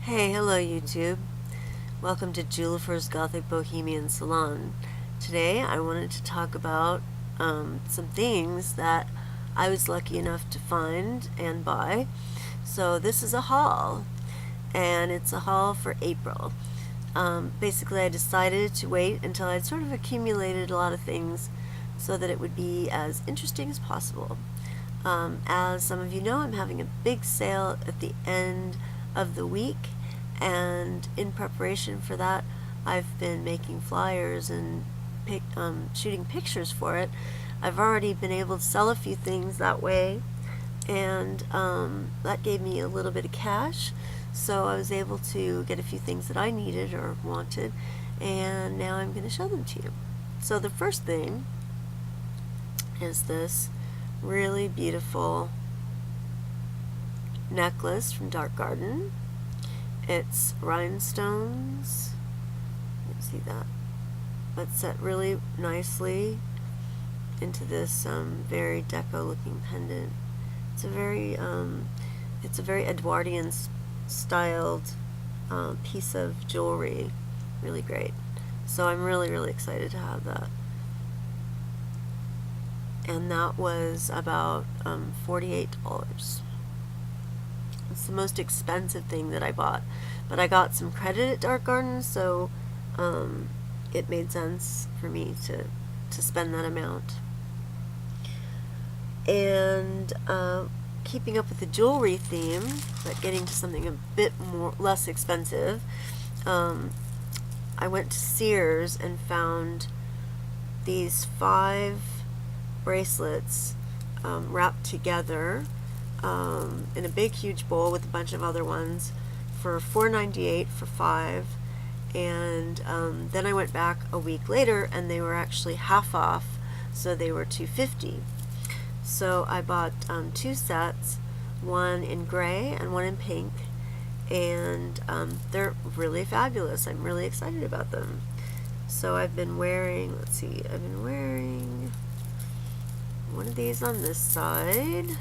Hey, hello YouTube. Welcome to Jwlhyfer's Gothic Bohemian Salon. Today I wanted to talk about some things that I was lucky enough to find and buy. So this is a haul, and it's a haul for April. Basically I decided to wait until I'd sort of accumulated a lot of things so that it would be as interesting as possible. As some of you know, I'm having a big sale at the end of the week, and in preparation for that I've been making flyers and shooting pictures for it. I've already been able to sell a few things that way, and that gave me a little bit of cash, so I was able to get a few things that I needed or wanted, and now I'm going to show them to you. So the first thing is this really beautiful necklace from Dark Garden. It's rhinestones. You can see that. It's set really nicely into this very deco looking pendant. It's a very Edwardian styled piece of jewelry. Really great. So I'm really excited to have that. And that was about $48. It's the most expensive thing that I bought, but I got some credit at Dark Garden, so it made sense for me to spend that amount. And keeping up with the jewelry theme, but getting to something a bit less expensive, I went to Sears and found these 5 bracelets wrapped together in a big huge bowl with a bunch of other ones for $4.98 for 5, and then I went back a week later and they were actually half off, so they were $2.50. So I bought 2 sets, one in gray and one in pink, and they're really fabulous. I'm really excited about them. So I've been wearing, I've been wearing one of these on this side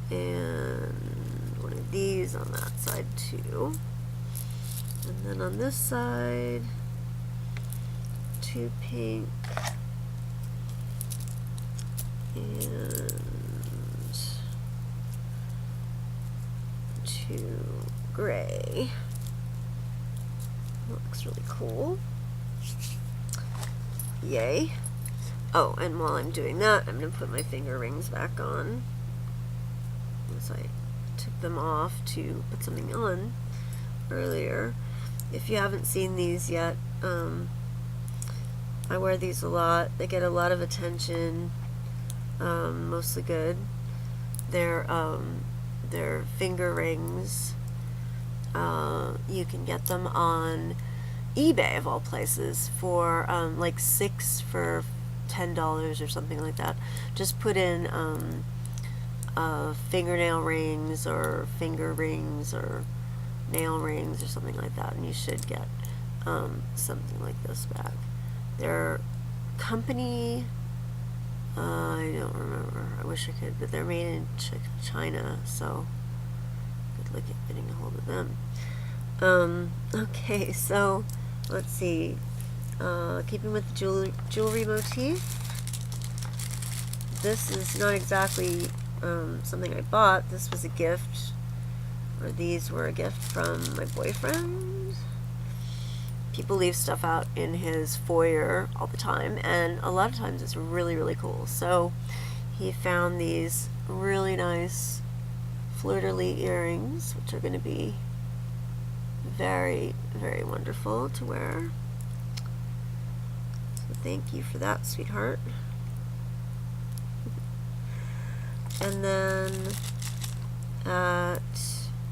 and one of these on that side too, and then on this side 2 pink and 2 gray. That looks really cool. Yay. Oh, and while I'm doing that, I'm going to put my finger rings back on, as I took them off to put something on earlier. If you haven't seen these yet, I wear these a lot. They get a lot of attention, mostly good. They're finger rings. You can get them on eBay of all places for like 6 for $10 or something like that. Just put in fingernail rings or finger rings or nail rings or something like that, and you should get something like this back. They're company, I don't remember, I wish I could, but they're made in China, so good luck at getting a hold of them. Okay, so let's see. Keeping with the jewelry motif, this is not exactly something I bought. This was a gift, or these were a gift from my boyfriend. People leave stuff out in his foyer all the time, and a lot of times it's really cool. So he found these really nice fleur-de-lis earrings, which are going to be very wonderful to wear. Thank you for that, sweetheart. And then at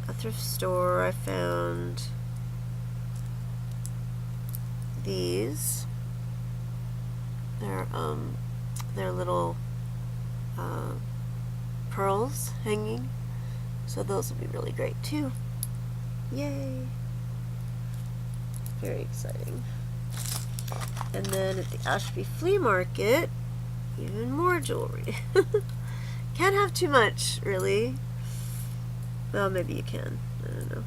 a thrift store I found these. They're little pearls hanging, so those will be really great too. Yay! Very exciting. And then at the Ashby Flea Market, even more jewelry. Can't have too much, really. Well, maybe you can. I don't know.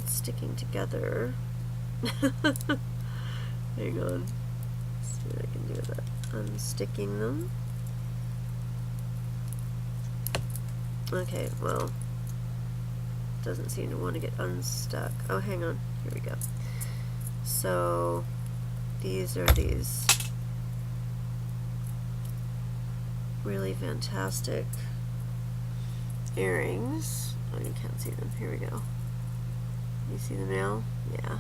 sticking together. Hang on. Let's see what I can do with that. Unsticking them. Okay, well, doesn't seem to want to get unstuck. Oh, hang on. Here we go. So, these are these really fantastic earrings. Oh, you can't see them. Here we go. You see them now? Yeah.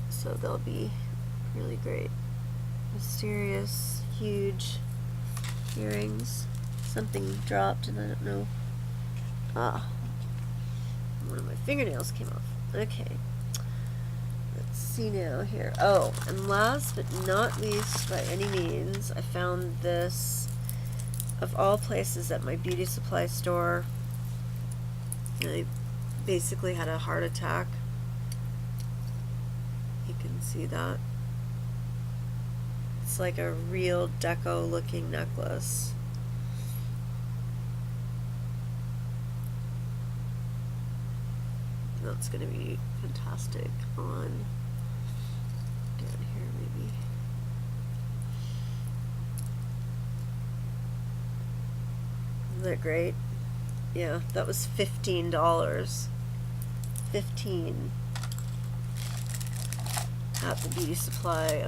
So they'll be really great. Mysterious, huge earrings. Something dropped and I don't know. Ah. One of my fingernails came off. Okay. Let's see now here. Oh, and last but not least by any means, I found this, of all places, at my beauty supply store. And I basically had a heart attack. You can see that. It's like a real deco looking necklace. That's going to be fantastic on down here maybe. Isn't that great? Yeah, that was $15. $15 at the beauty supply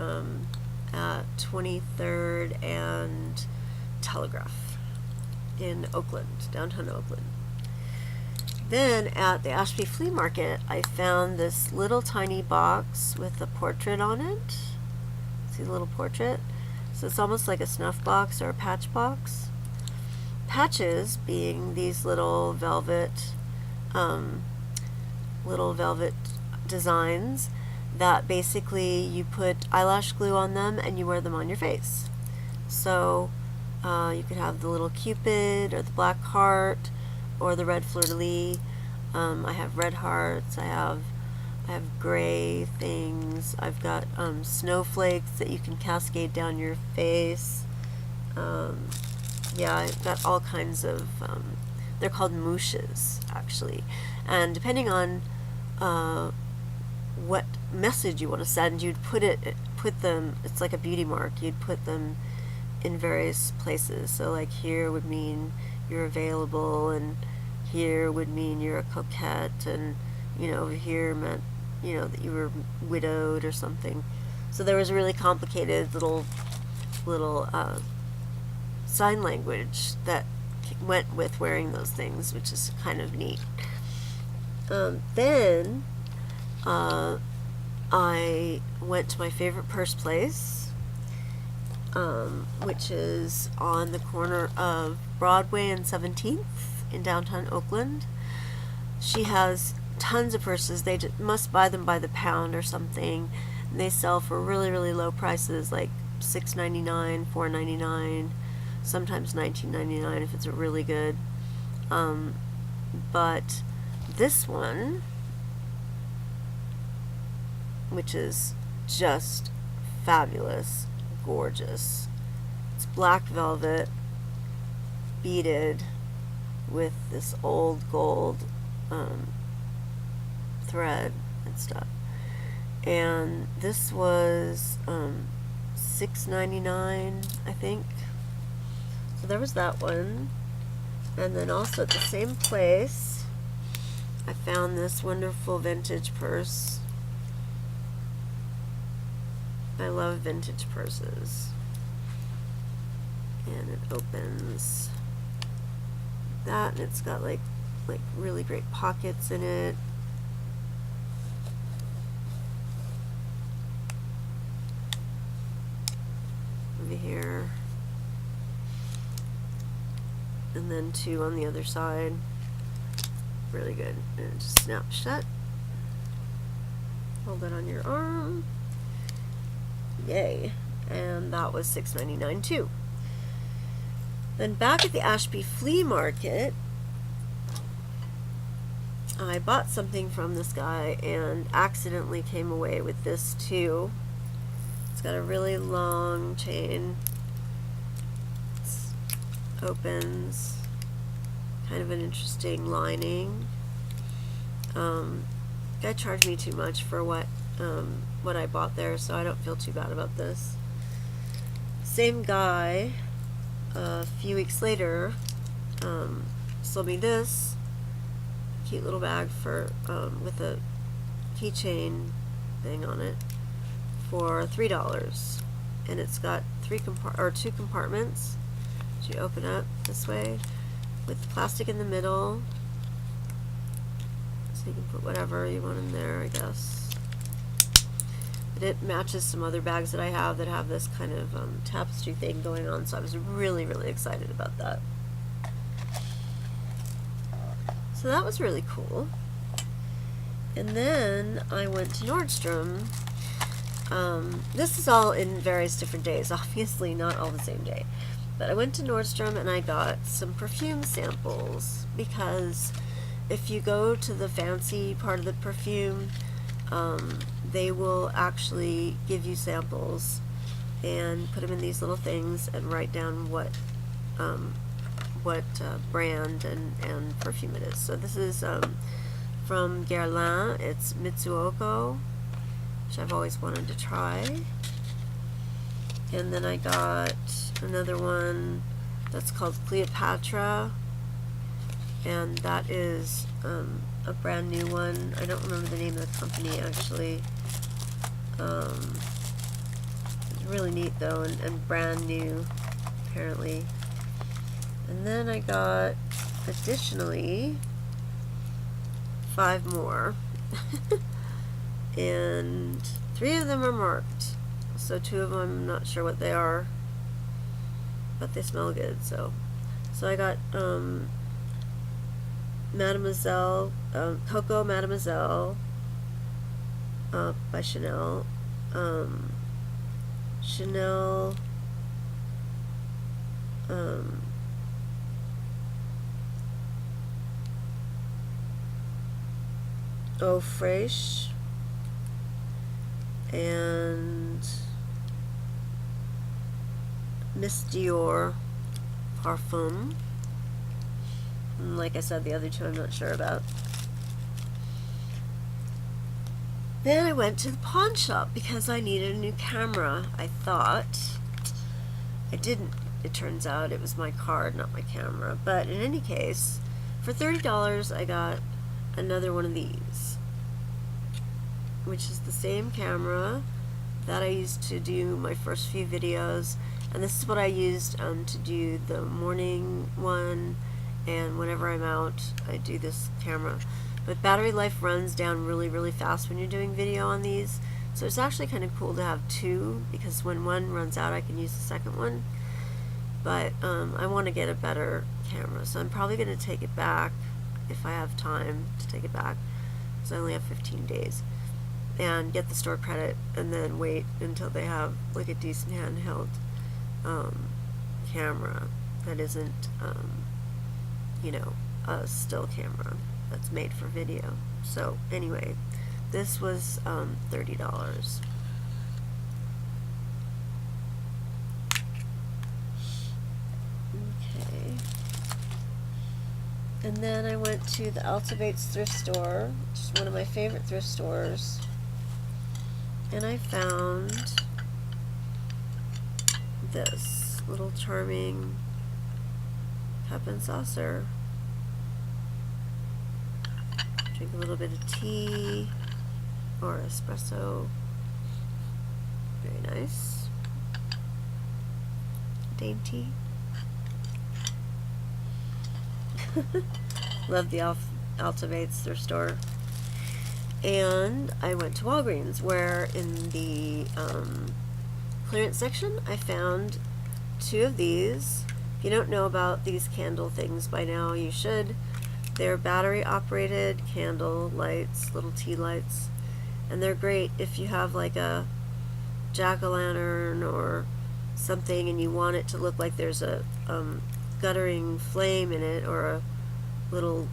at 23rd and Telegraph in Oakland, downtown Oakland. Then at the Ashby Flea Market, I found this little tiny box with a portrait on it. See the little portrait? So it's almost like a snuff box or a patch box. Patches being these little velvet designs that basically you put eyelash glue on them and you wear them on your face. So you could have the little Cupid or the black heart or the red fleur-de-lis. I have red hearts. I have gray things. I've got snowflakes that you can cascade down your face. Yeah, I've got all kinds of, they're called moushes, actually. And depending on what message you want to send, you'd put them, it's like a beauty mark, you'd put them in various places. So like here would mean you're available, and here would mean you're a coquette, and over here meant that you were widowed or something. So there was a really complicated little sign language that went with wearing those things, which is kind of neat. Then I went to my favorite purse place, which is on the corner of Broadway and 17th in downtown Oakland. She has tons of purses. They must buy them by the pound or something. And they sell for really, really low prices, like $6.99, $4.99, sometimes $19.99 if it's a really good. But this one, which is just fabulous, gorgeous. It's black velvet, beaded with this old gold thread and stuff. And this was $6.99, I think. So there was that one. And then also at the same place, I found this wonderful vintage purse. I love vintage purses. And it opens that, and it's got like really great pockets in it. Over here. And then two on the other side. Really good. And it just snaps shut. Hold it on your arm. Yay. And that was $6.99 too. Then back at the Ashby Flea Market, I bought something from this guy and accidentally came away with this too. It's got a really long chain. It opens, kind of an interesting lining. Guy charged me too much for what I bought there, so I don't feel too bad about this. Same guy, a few weeks later, sold me this cute little bag for with a keychain thing on it for $3, and it's got two compartments. So you open up this way with plastic in the middle, so you can put whatever you want in there, I guess. But it matches some other bags that I have that have this kind of tapestry thing going on, so I was really, really excited about that. So that was really cool. And then I went to Nordstrom. This is all in various different days, obviously not all the same day. But I went to Nordstrom and I got some perfume samples, because if you go to the fancy part of the perfume, they will actually give you samples and put them in these little things and write down what brand and perfume it is. So this is from Guerlain. It's Mitsuoko, which I've always wanted to try. And then I got another one that's called Cleopatra, and that is a brand new one. I don't remember the name of the company actually. It's really neat though, and brand new apparently. And then I got additionally 5 more and 3 of them are marked, so 2 of them I'm not sure what they are, but they smell good. So I got Mademoiselle, Coco Mademoiselle by Chanel, Chanel Eau Fraiche, and Miss Dior Parfum. And like I said, the other 2 I'm not sure about. Then I went to the pawn shop because I needed a new camera. I thought. I didn't. It turns out it was my card, not my camera. But in any case, for $30 I got another one of these, which is the same camera that I used to do my first few videos, and this is what I used to do the morning one, and whenever I'm out I do this camera. But battery life runs down really, really fast when you're doing video on these, so it's actually kind of cool to have 2, because when one runs out I can use the second one. But I want to get a better camera, so I'm probably going to take it back if I have time to take it back, because I only have 15 days, and get the store credit, and then wait until they have like a decent handheld camera that isn't you know, a still camera that's made for video. So anyway, this was $30. Okay. And then I went to the Altivates thrift store, which is one of my favorite thrift stores, and I found this little charming cup and saucer. Drink a little bit of tea or espresso. Very nice. Dainty. Love the Altivates thrift store. And I went to Walgreens, where in the clearance section I found 2 of these. If you don't know about these candle things by now, you should. They're battery operated candle lights, little tea lights, and they're great if you have like a jack-o'-lantern or something and you want it to look like there's a guttering flame in it, or a little,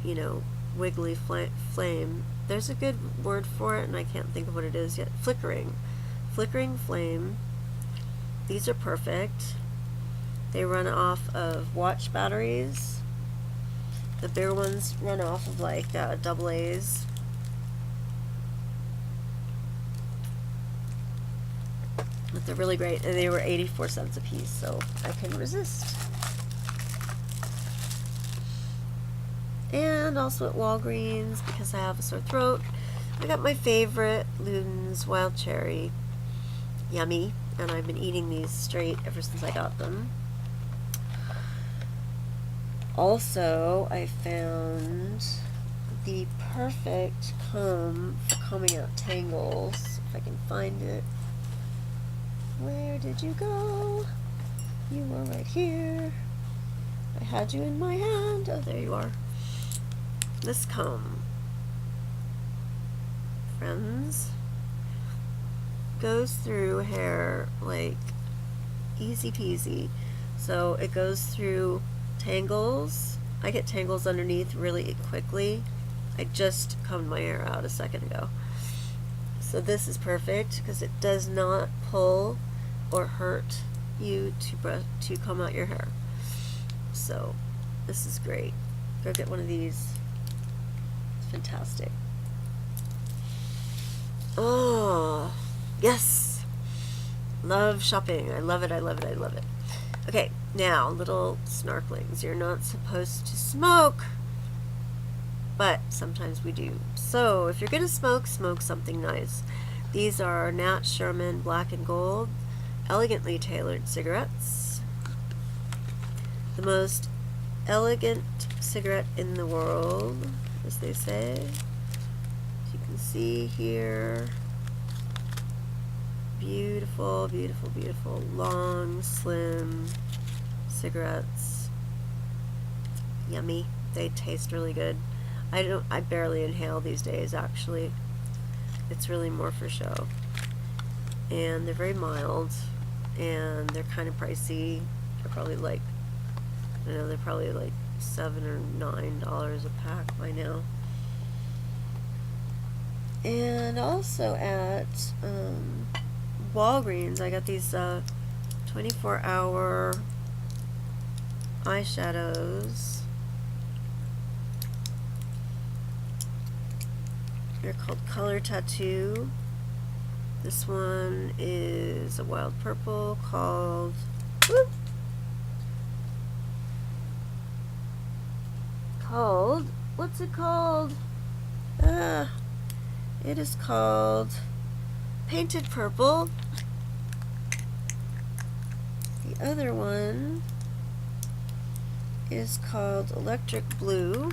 you know, wiggly flame. There's a good word for it and I can't think of what it is yet. Flickering flame. These are perfect. They run off of watch batteries, The bigger ones run off of like double A's. But they're really great, and they were 84 cents a piece, so I couldn't resist. And also at Walgreens, because I have a sore throat, I got my favorite Luden's Wild Cherry. Yummy. And I've been eating these straight ever since I got them. Also, I found the perfect comb for combing out tangles. If I can find it. Where did you go? You were right here. I had you in my hand. Oh, there you are. This comb, friends, goes through hair like easy peasy. So it goes through tangles. I get tangles underneath really quickly. I just combed my hair out a second ago. So this is perfect because it does not pull or hurt you to comb out your hair. So this is great. Go get one of these. It's fantastic. Oh, yes. Love shopping. I love it, I love it, I love it. Okay, now, little snarklings. You're not supposed to smoke, but sometimes we do. So, if you're going to smoke, smoke something nice. These are Nat Sherman Black and Gold, elegantly tailored cigarettes. The most elegant cigarette in the world, as they say. As you can see here. Beautiful, beautiful, beautiful, long, slim cigarettes. Yummy. They taste really good. I barely inhale these days, actually. It's really more for show. And they're very mild, and they're kind of pricey. They're probably like, I don't know, they're probably like $7 or $9 a pack by now. And also at Walgreens, I got these 24-hour eyeshadows. They're called Color Tattoo. This one is a wild purple called, what's it called? It is called Painted Purple. The other one is called Electric Blue.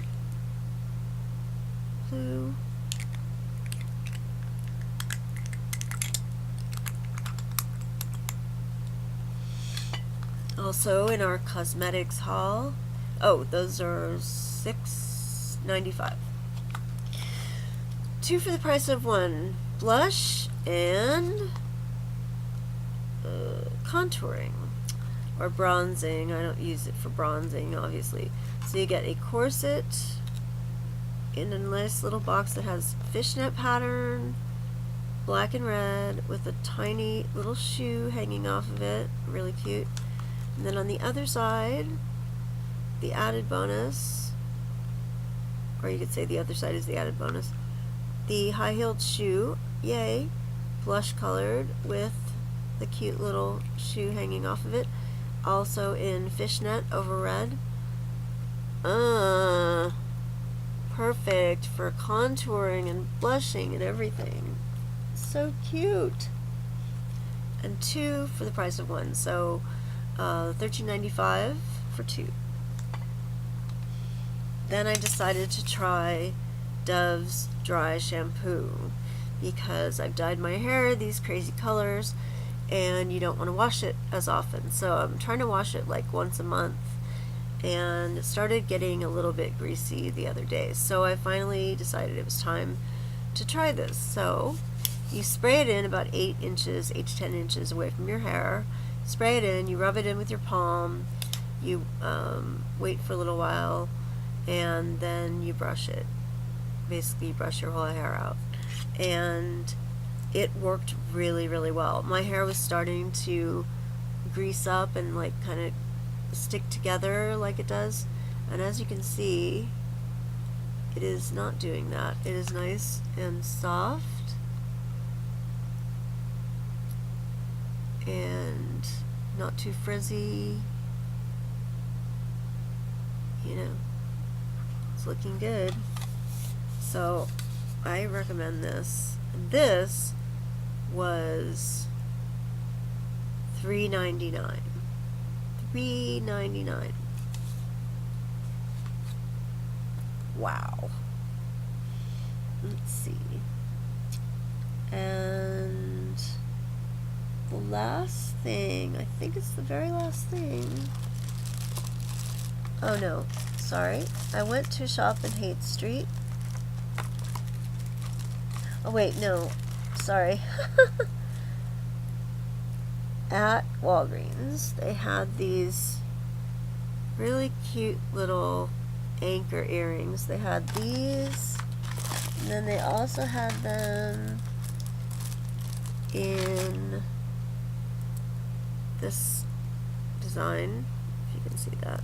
Also in our cosmetics haul, those are $6.95. 2 for the price of 1. Blush and contouring or bronzing. I don't use it for bronzing, obviously. So you get a corset in a nice little box that has fishnet pattern, black and red, with a tiny little shoe hanging off of it. Really cute. And then on the other side, the added bonus, or you could say the other side is the added bonus, the high-heeled shoe, yay, blush colored with the cute little shoe hanging off of it, also in fishnet over red. Perfect for contouring and blushing and everything. So cute. And 2 for the price of 1, so $13.95 for 2. Then I decided to try Dove's dry shampoo because I've dyed my hair these crazy colors and you don't want to wash it as often. So I'm trying to wash it like once a month, and it started getting a little bit greasy the other day. So I finally decided it was time to try this. So you spray it in about 8 to 10 inches away from your hair. Spray it in, you rub it in with your palm, you wait for a little while, and then you brush it. Basically, you brush your whole hair out. And it worked really, really well. My hair was starting to grease up and like kind of stick together like it does And as you can see, it is not doing that. It is nice and soft and not too frizzy. You know, it's looking good. So I recommend this. This was $3.99. $3.99. Wow. Let's see. And the last thing, I think it's the very last thing. Oh no, sorry. I went to a shop in Haight Street. Oh wait, no, sorry. At Walgreens, they had these really cute little anchor earrings. They had these, and then they also had them in this design, if you can see that.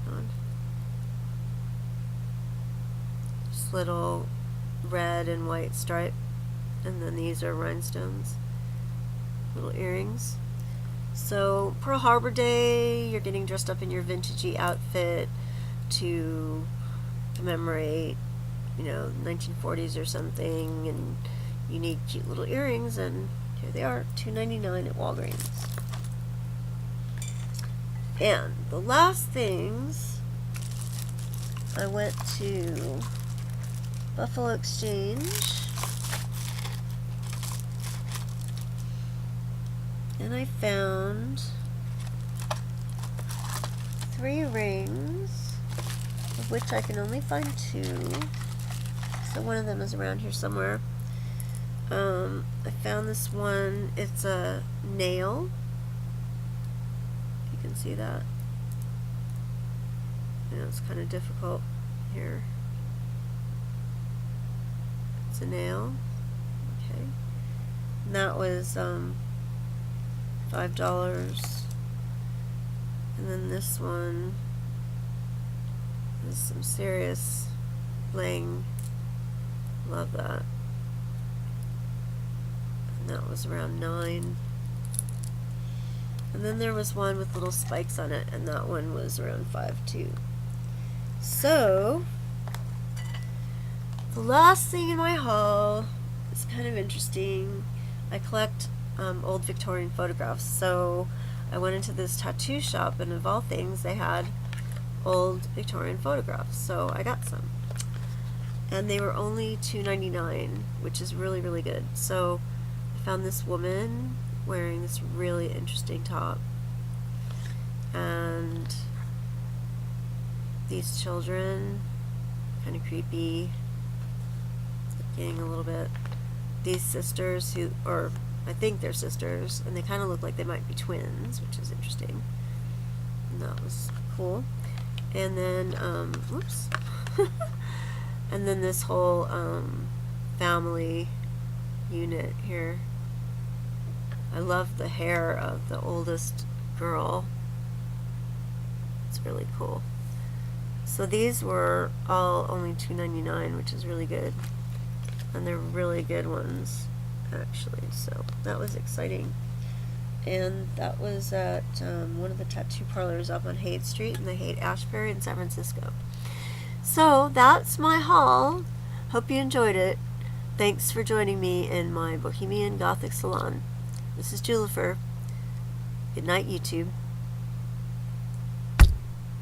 Hang on. Just little red and white stripe, and then these are rhinestones, little earrings. So Pearl Harbor Day, you're getting dressed up in your vintagey outfit to commemorate, you know, 1940s or something, and you need cute little earrings, and here they are, $2.99 at Walgreens. And the last things, I went to Buffalo Exchange, and I found 3 rings, of which I can only find 2. So one of them is around here somewhere. I found this one. It's a nail. You can see that. You know, it's kind of difficult here. It's a nail. Okay. And that was $5. And then this one is some serious bling. Love that. And that was around $9. And then there was one with little spikes on it, and that one was around $5 too. So the last thing in my haul is kind of interesting. I collect old Victorian photographs, so I went into this tattoo shop, and of all things, they had old Victorian photographs, so I got some. And they were only $2.99, which is really, really good. So I found this woman wearing this really interesting top, and these children, kind of creepy. It's getting a little bit. These sisters who, or I think they're sisters, and they kind of look like they might be twins, which is interesting. And that was cool. And then, whoops. And then this whole family unit here. I love the hair of the oldest girl. It's really cool. So these were all only $2.99, which is really good. And they're really good ones, actually. So that was exciting. And that was at one of the tattoo parlors up on Haight Street in the Haight-Ashbury in San Francisco. So that's my haul. Hope you enjoyed it. Thanks for joining me in my Bohemian Gothic Salon. This is Jwlhyfer. Good night, YouTube.